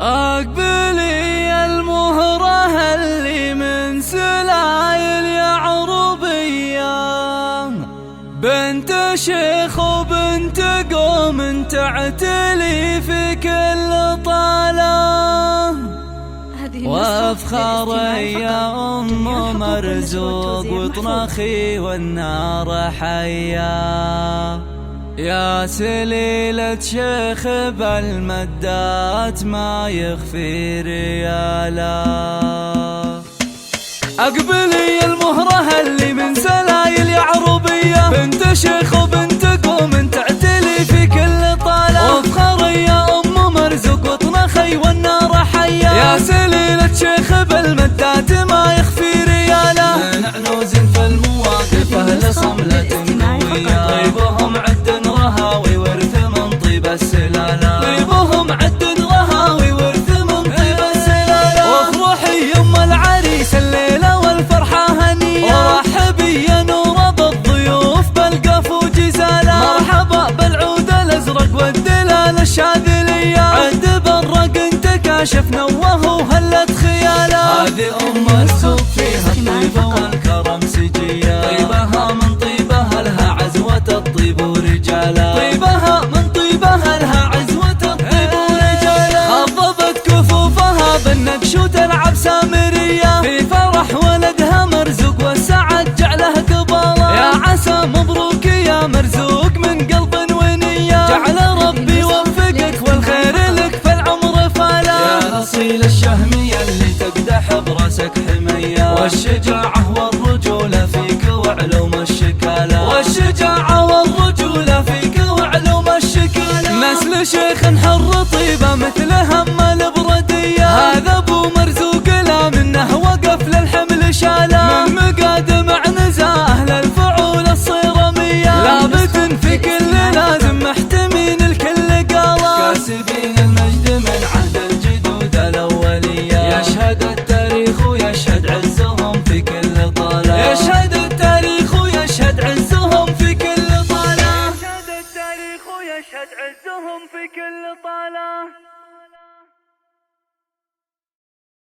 أقبلي المهرة اللي من سلايل يعربية، بنت شيخ وبنت قوم تعتلي في كل طالة، وافخر يا أم مرزوق وطنخي والنار حيا، يا سليلة شيخ بالمدات ما يخفي ريالا. أقبلي المهرة اللي من سلايل يعربية، بنت شيخ وبنت قوم تعتلي في كل طالة، وافخر يا أم مرزوق وطنخي والنار حيا، يا سليلة شيخ بالمدات ما يخفي ريالا. من عنوز في المواقف أهل صملة قوية، طيبهم عد رهاوي ورث من طيب السلالة، طيبهم عد رهاوي ورث من طيب السلالة. وافرحي يم العريس الليلة والفرحة هنية، ورحبي يا نور بالضيوف بالقف وجزالة، مرحبا بالعود الازرق والدلال الشاذلية، عد برق انت كاشف نوه وهلت خياله. هذه ام السوق فيها الطيبة والكرم سجية، طيبها من طيبها لها عزوة الطيب ورجاله، طيبها من طيبها لها عزوة الطيب ورجاله. خضبت كفوفها بالنقش وتلعب سامرية، في فرح ولدها مرزوق والسعد جعله قباله، يا عسى مبروك يا مرزوق من قلب ونية، جعل ربي يوفقك والخير لك في العمر فالا. يا اصيل الشهمية اللي تقدح براسك حمية، والشجاع